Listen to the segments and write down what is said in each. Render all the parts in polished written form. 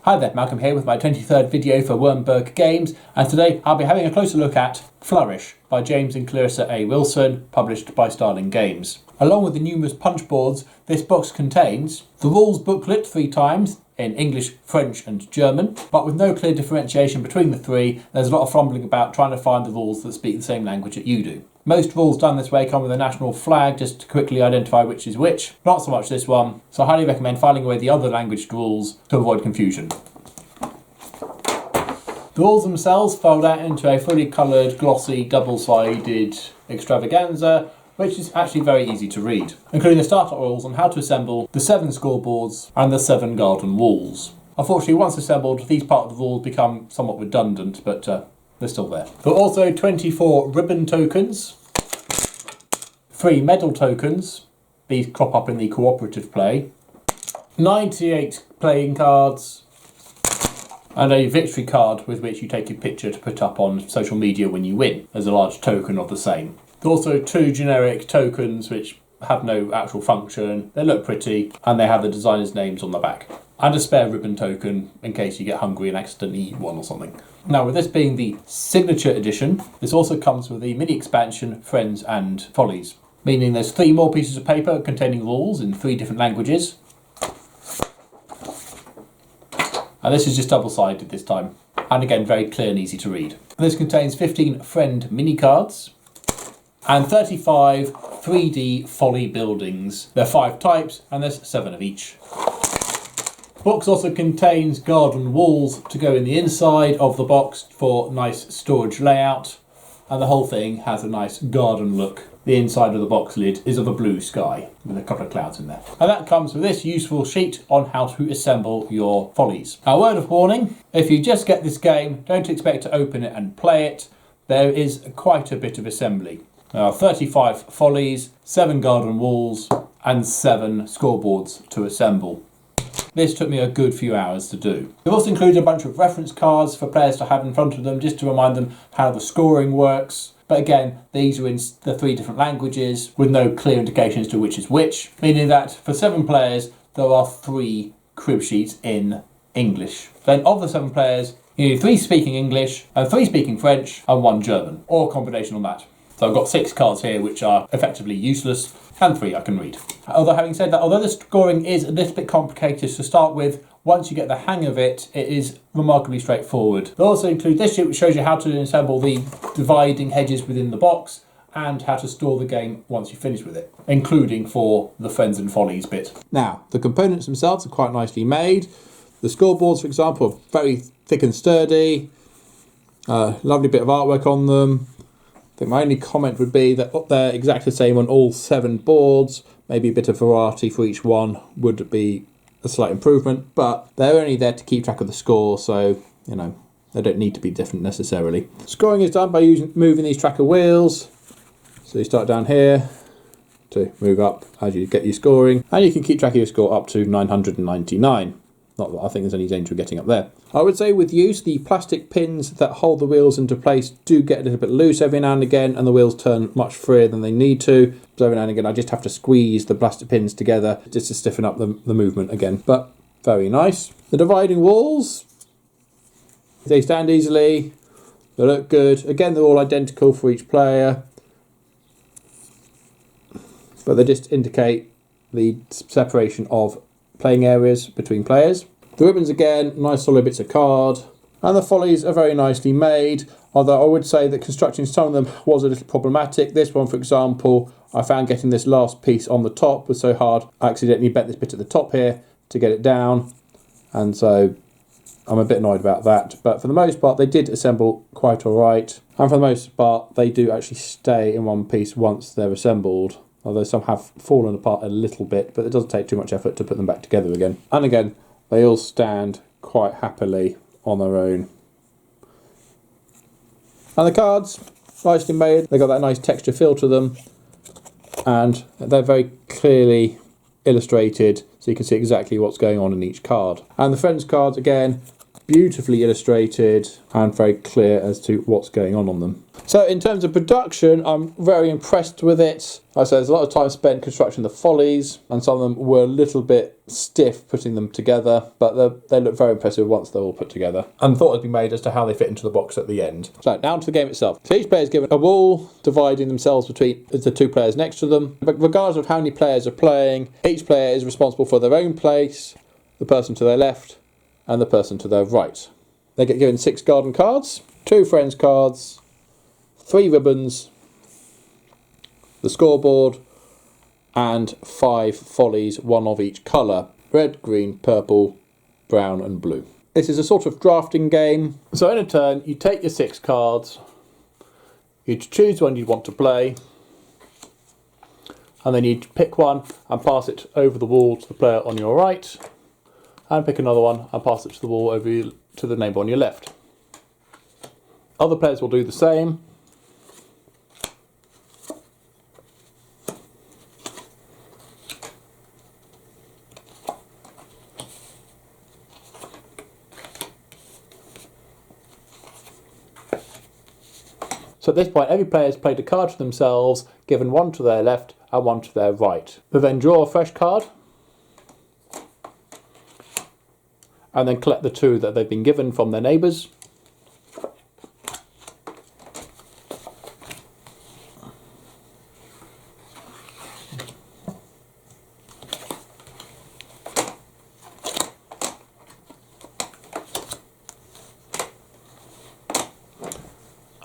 Hi there, Malcolm here with my 23rd video for Wyrmberg Games, and today I'll be having a closer look at Flourish by James and Clarissa A. Wilson, published by Starling Games. Along with the numerous punch boards, this box contains the rules booklet 3 times in English, French and German, but with no clear differentiation between the three. There's a lot of fumbling about trying to find the rules that speak the same language that you do. Most rules done this way come with a national flag just to quickly identify which is which. Not so much this one, so I highly recommend filing away the other language rules to avoid confusion. The rules themselves fold out into a fully coloured, glossy, double-sided extravaganza, which is actually very easy to read, including the starter rules on how to assemble the 7 scoreboards and the 7 garden walls. Unfortunately, once assembled, these part of the rules become somewhat redundant, but they're still there. There are also 24 ribbon tokens, 3 medal tokens, these crop up in the cooperative play, 98 playing cards, and a victory card with which you take a picture to put up on social media when you win, as a large token of the same. There are also 2 generic tokens which have no actual function, they look pretty, and they have the designers' names on the back. And a spare ribbon token in case you get hungry and accidentally eat one or something. Now, with this being the signature edition, this also comes with the mini expansion Friends and Follies, meaning there's 3 more pieces of paper containing rules in 3 different languages. And this is just double-sided this time, and again very clear and easy to read. This contains 15 friend mini cards and 35 3D folly buildings. There are 5 types and there's 7 of each. The box also contains garden walls to go in the inside of the box for nice storage layout, and the whole thing has a nice garden look. The inside of the box lid is of a blue sky with a couple of clouds in there. And that comes with this useful sheet on how to assemble your follies. A word of warning, if you just get this game, don't expect to open it and play it. There is quite a bit of assembly. There are 35 follies, 7 garden walls and 7 scoreboards to assemble. This took me a good few hours to do. We've also included a bunch of reference cards for players to have in front of them just to remind them how the scoring works. But again, these are in the 3 different languages with no clear indication as to which is which, meaning that for 7 players, there are 3 crib sheets in English. Then of the 7 players, you need 3 speaking English, and 3 speaking French, and 1 German, or a combination on that. So I've got 6 cards here which are effectively useless, and 3 I can read. Although having said that, although the scoring is a little bit complicated to start with, once you get the hang of it, it is remarkably straightforward. They also include this sheet which shows you how to assemble the dividing hedges within the box and how to store the game once you finish with it, including for the Friends and Follies bit. Now, the components themselves are quite nicely made. The scoreboards, for example, are very thick and sturdy. Lovely bit of artwork on them. I think my only comment would be that they're exactly the same on all 7 boards. Maybe a bit of variety for each one would be a slight improvement, but they're only there to keep track of the score, so, you know, they don't need to be different necessarily. Scoring is done by moving these tracker wheels. So you start down here to move up as you get your scoring, and you can keep track of your score up to 999. Not that I think there's any danger of getting up there. I would say with use, the plastic pins that hold the wheels into place do get a little bit loose every now and again, and the wheels turn much freer than they need to. So every now and again I just have to squeeze the plastic pins together just to stiffen up the movement again. But very nice. The dividing walls, they stand easily, they look good. Again, they're all identical for each player, but they just indicate the separation of playing areas between players. The ribbons, again, nice solid bits of card, and the follies are very nicely made, although I would say that constructing some of them was a little problematic. This one, for example, I found getting this last piece on the top was so hard, I accidentally bent this bit at the top here to get it down, and so I'm a bit annoyed about that. But for the most part, they did assemble quite alright, and for the most part, they do actually stay in one piece once they're assembled. Although some have fallen apart a little bit, but it doesn't take too much effort to put them back together again. And again, they all stand quite happily on their own. And the cards, nicely made. They've got that nice texture feel to them. And they're very clearly illustrated, so you can see exactly what's going on in each card. And the Friends cards, again, beautifully illustrated and very clear as to what's going on them. So in terms of production, I'm very impressed with it. Like I said, there's a lot of time spent constructing the follies, and some of them were a little bit stiff putting them together, but they look very impressive once they're all put together. And thought had been made as to how they fit into the box at the end. So now to the game itself. So each player is given a wall dividing themselves between the two players next to them. But regardless of how many players are playing, each player is responsible for their own place, the person to their left, and the person to their right. They get given 6 garden cards, 2 friends cards, 3 ribbons, the scoreboard, and 5 follies, 1 of each colour: red, green, purple, brown and blue. This is a sort of drafting game. So in a turn, you take your 6 cards, you choose one you want to play, and then you pick one and pass it over the wall to the player on your right, and pick another one and pass it to the wall over to the neighbour on your left. Other players will do the same. So at this point, every player has played a card for themselves, given 1 to their left and 1 to their right. They then draw a fresh card, and then collect the 2 that they've been given from their neighbours.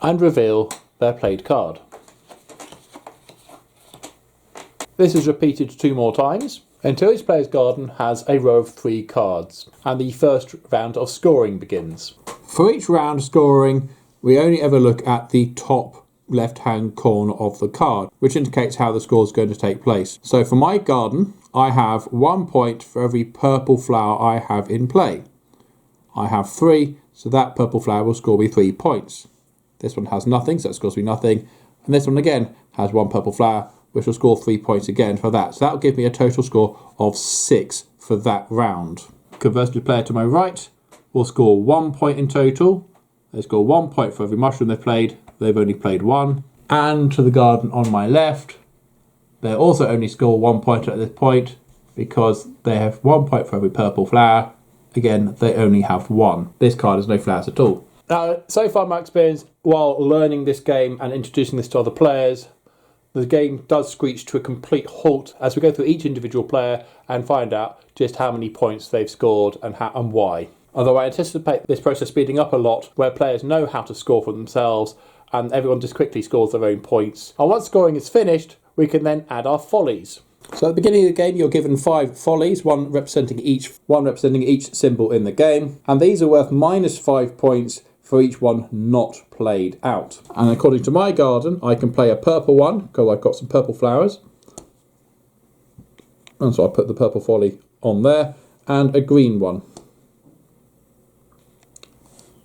And reveal their played card. This is repeated 2 more times, until each player's garden has a row of 3 cards, and the first round of scoring begins. For each round of scoring, we only ever look at the top left-hand corner of the card, which indicates how the score is going to take place. So for my garden, I have 1 point for every purple flower I have in play. I have 3, so that purple flower will score me 3 points. This one has nothing, so it scores me nothing. And this one again has 1 purple flower, which will score 3 points again for that. So that will give me a total score of 6 for that round. Conversely, the player to my right will score 1 point in total. They score 1 point for every mushroom they've played. They've only played 1. And to the garden on my left, they also only score 1 point at this point, because they have 1 point for every purple flower. Again, they only have 1. This card has no flowers at all. Now, so far my experience while learning this game and introducing this to other players, the game does screech to a complete halt as we go through each individual player and find out just how many points they've scored and how and why. Although I anticipate this process speeding up a lot, where players know how to score for themselves and everyone just quickly scores their own points. And once scoring is finished, we can then add our follies. So at the beginning of the game, you're given 5 follies, one representing each symbol in the game, and these are worth -5 points for each one not played out. And according to my garden, I can play a purple one, because I've got some purple flowers. And so I put the purple folly on there, and a green one,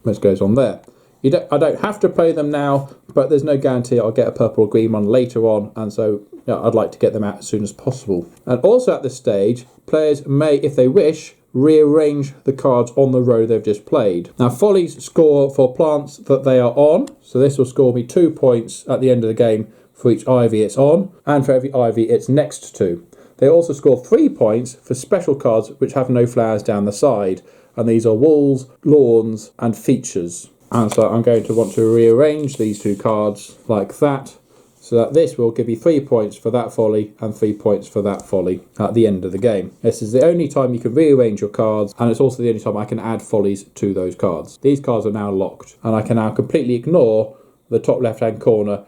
which goes on there. I don't have to play them now, but there's no guarantee I'll get a purple or green one later on, and so I'd like to get them out as soon as possible. And also at this stage, players may, if they wish, rearrange the cards on the row they've just played. Now, follies score for plants that they are on, so this will score me 2 points at the end of the game for each ivy it's on, and for every ivy it's next to. They also score 3 points for special cards which have no flowers down the side, and these are walls, lawns, and features. And so I'm going to want to rearrange these 2 cards like that, so that this will give you 3 points for that folly and 3 points for that folly at the end of the game. This is the only time you can rearrange your cards, and it's also the only time I can add follies to those cards. These cards are now locked, and I can now completely ignore the top left-hand corner.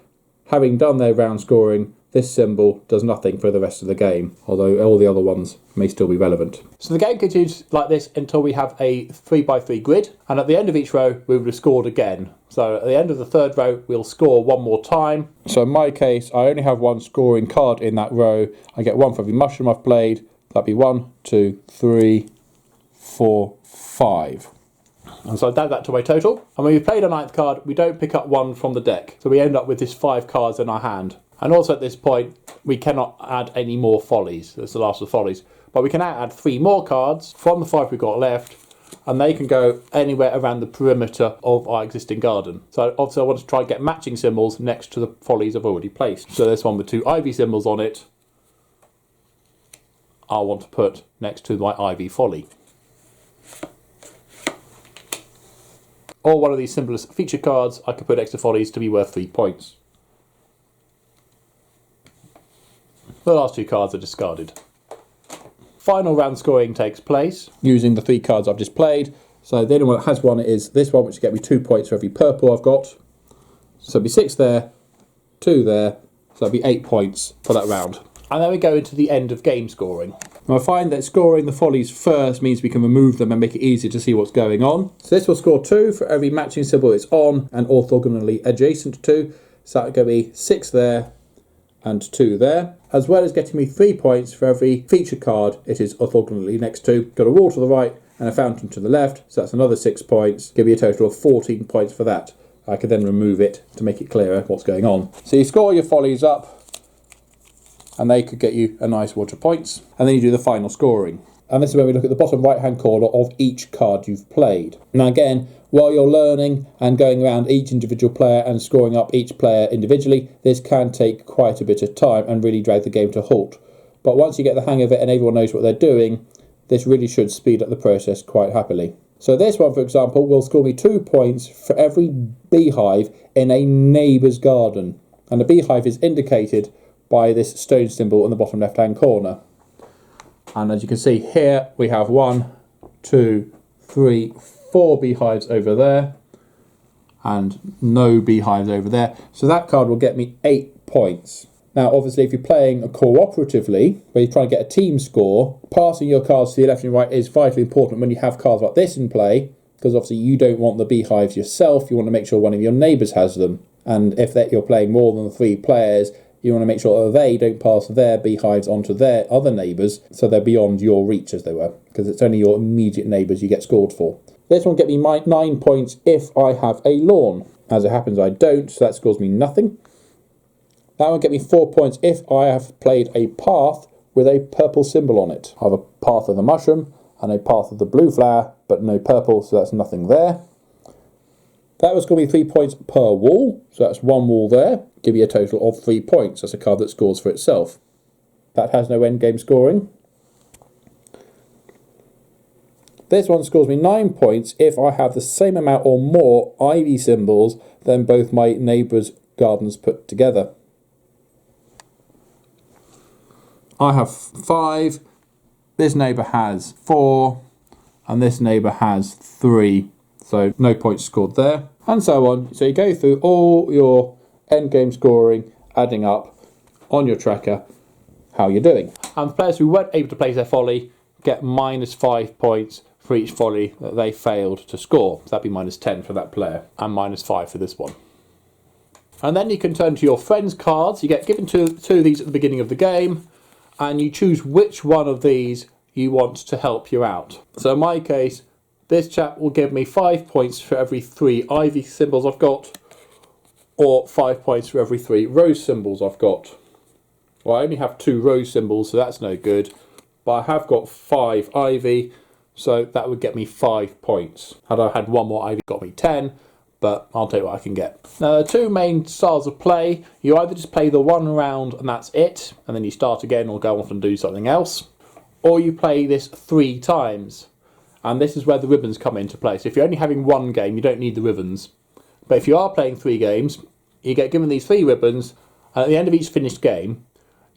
Having done their round scoring, this symbol does nothing for the rest of the game, although all the other ones may still be relevant. So the game continues like this until we have a 3x3 grid, and at the end of each row we will have scored again. So at the end of the 3rd row we'll score 1 more time. So in my case, I only have 1 scoring card in that row. I get 1 for every mushroom I've played. That'd be 1, 2, 3, 4, 5. And so I add that to my total. And when we've played a 9th card, we don't pick up 1 from the deck. So we end up with this 5 cards in our hand. And also at this point, we cannot add any more follies. That's the last of the follies. But we can now add 3 more cards from the 5 we've got left. and they can go anywhere around the perimeter of our existing garden. So obviously I want to try and get matching symbols next to the follies I've already placed. So this one with 2 ivy symbols on it, I want to put next to my ivy folly. Or one of these simplest feature cards I could put next to follies to be worth 3 points. The last 2 cards are discarded. Final round scoring takes place using the 3 cards I've just played. So the only one that has one is this one, which will get me 2 points for every purple I've got. So it'll be 6 there, 2 there, so that'll be 8 points for that round. And then we go into the end of game scoring. Now I find that scoring the follies first means we can remove them and make it easier to see what's going on. So this will score 2 for every matching symbol it's on and orthogonally adjacent to. So that'll go be 6 there and 2 there, as well as getting me 3 points for every feature card it is orthogonally next to. Got a wall to the right and a fountain to the left, so that's another 6 points. Give me a total of 14 points for that. I can then remove it to make it clearer what's going on. So you score your follies up, and they could get you a nice wad of points. And then you do the final scoring. And this is where we look at the bottom right-hand corner of each card you've played. Now again, while you're learning and going around each individual player and scoring up each player individually, this can take quite a bit of time and really drag the game to a halt. But once you get the hang of it and everyone knows what they're doing, this really should speed up the process quite happily. So this one, for example, will score me 2 points for every beehive in a neighbour's garden. And the beehive is indicated by this stone symbol in the bottom left hand corner. And as you can see here, we have 1, 2, 3, 4 beehives over there and no beehives over there. So that card will get me 8 points. Now obviously if you're playing cooperatively, where you're trying to get a team score, passing your cards to the left and right is vitally important when you have cards like this in play, because obviously you don't want the beehives yourself, you want to make sure one of your neighbours has them. And if you're playing more than 3 players, you want to make sure that they don't pass their beehives onto their other neighbours, so they're beyond your reach, as they were, because it's only your immediate neighbours you get scored for. This one will get me 9 points if I have a lawn. As it happens, I don't, so that scores me nothing. That one will get me 4 points if I have played a path with a purple symbol on it. I have a path of the mushroom and a path of the blue flower, but no purple, so that's nothing there. That was going to be 3 points per wall, so that's 1 wall there. Give you a total of 3 points. That's a card that scores for itself. That has no end game scoring. This one scores me 9 points if I have the same amount or more ivy symbols than both my neighbours' gardens put together. I have 5, this neighbour has 4, and this neighbour has 3. So no points scored there, and so on. So you go through all your end game scoring, adding up on your tracker how you're doing. And the players who weren't able to place their folly get -5 points for each folly that they failed to score. So that'd be -10 for that player, and -5 for this one. And then you can turn to your friends' cards. You get given two of these at the beginning of the game, and you choose which one of these you want to help you out. So in my case, this chap will give me 5 points for every 3 ivy symbols I've got, or 5 points for every 3 rose symbols I've got. Well, I only have 2 rose symbols, so that's no good, but I have got 5 ivy, so that would get me 5 points. Had I had 1 more ivy, it got me 10, but I'll tell you what I can get. Now, there are 2 main styles of play. You either just play the 1 round and that's it, and then you start again or go off and do something else, or you play this 3 times. And this is where the ribbons come into play. So if you're only having 1 game, you don't need the ribbons. But if you are playing 3 games, you get given these 3 ribbons, and at the end of each finished game,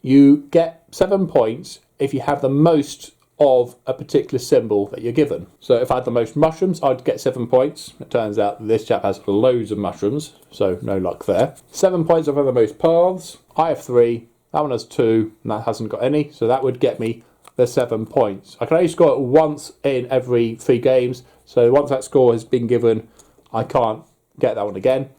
you get 7 points if you have the most of a particular symbol that you're given. So if I had the most mushrooms, I'd get 7 points. It turns out that this chap has loads of mushrooms, so no luck there. 7 points if I have the most paths. I have 3, that one has 2, and that hasn't got any, so that would get me the 7 points. I can only score it once in every 3 games, so once that score has been given, I can't get that one again.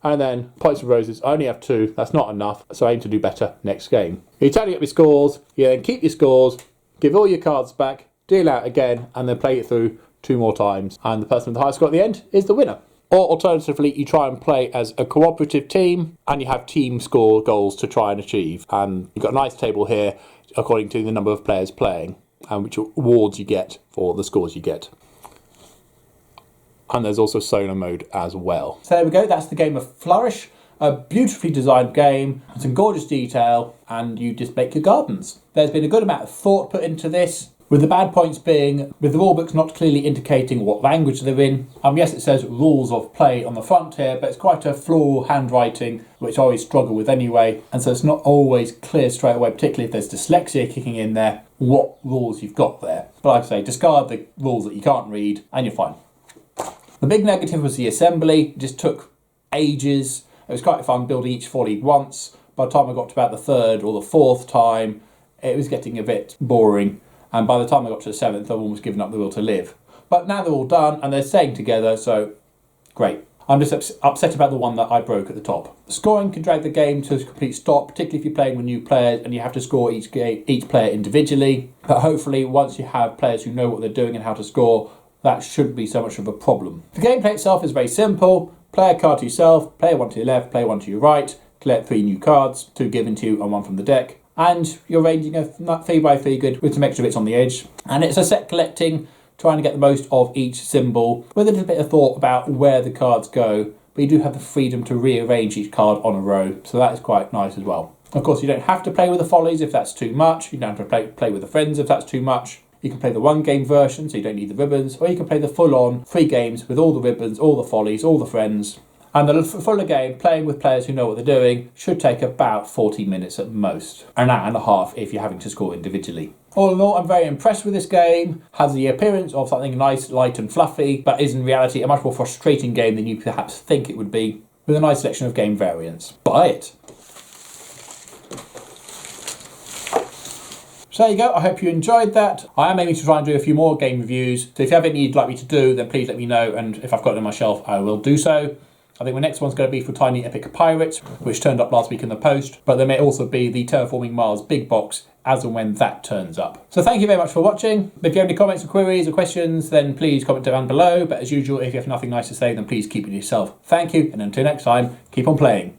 And then points for roses, I only have 2, that's not enough, so I aim to do better next game. You tally up your scores, you then keep your scores, give all your cards back, deal out again, and then play it through 2 more times. And the person with the highest score at the end is the winner. Or alternatively, you try and play as a cooperative team, and you have team score goals to try and achieve. And you've got a nice table here, according to the number of players playing, and which awards you get for the scores you get. and there's also solo mode as well. So there we go, that's the game of Flourish. A beautifully designed game, some gorgeous detail, and you just make your gardens. There's been a good amount of thought put into this, with the bad points being, with the rulebooks not clearly indicating what language they're in. Yes, it says rules of play on the front here, but it's quite a floral handwriting, which I always struggle with anyway, and so it's not always clear straight away, particularly if there's dyslexia kicking in there, what rules you've got there. But like I say, discard the rules that you can't read, and you're fine. The big negative was the assembly. It just took ages. It was quite fun building each folly once. By the time I got to about the third or the fourth time, it was getting a bit boring. And by the time I got to the seventh, I've almost given up the will to live. But now they're all done and they're staying together, so great. I'm just upset about the one that I broke at the top. Scoring can drag the game to a complete stop, particularly if you're playing with new players and you have to score each player individually. But hopefully, once you have players who know what they're doing and how to score, that shouldn't be so much of a problem. The gameplay itself is very simple. Play a card to yourself, player one to your left, player one to your right, collect 3 new cards, 2 given to you and 1 from the deck, and you're arranging a 3x3 grid with some extra bits on the edge. And it's a set collecting, trying to get the most of each symbol, with a little bit of thought about where the cards go, but you do have the freedom to rearrange each card on a row, so that is quite nice as well. Of course, you don't have to play with the follies if that's too much, you don't have to play with the friends if that's too much. You can play the 1 game version, so you don't need the ribbons, or you can play the full-on 3 games with all the ribbons, all the follies, all the friends. And the fuller game, playing with players who know what they're doing, should take about 40 minutes at most. An hour and a half if you're having to score individually. All in all, I'm very impressed with this game. Has the appearance of something nice, light and fluffy, but is in reality a much more frustrating game than you perhaps think it would be, with a nice selection of game variants. Buy it! So there you go, I hope you enjoyed that. I am aiming to try and do a few more game reviews, so if you have anything you'd like me to do, then please let me know, and if I've got it on my shelf, I will do so. I think the next one's going to be for Tiny Epic Pirates, which turned up last week in the post, but there may also be the Terraforming Mars big box as and when that turns up. So thank you very much for watching. If you have any comments or queries or questions, then please comment down below, but as usual, if you have nothing nice to say, then please keep it to yourself. Thank you, and until next time, keep on playing.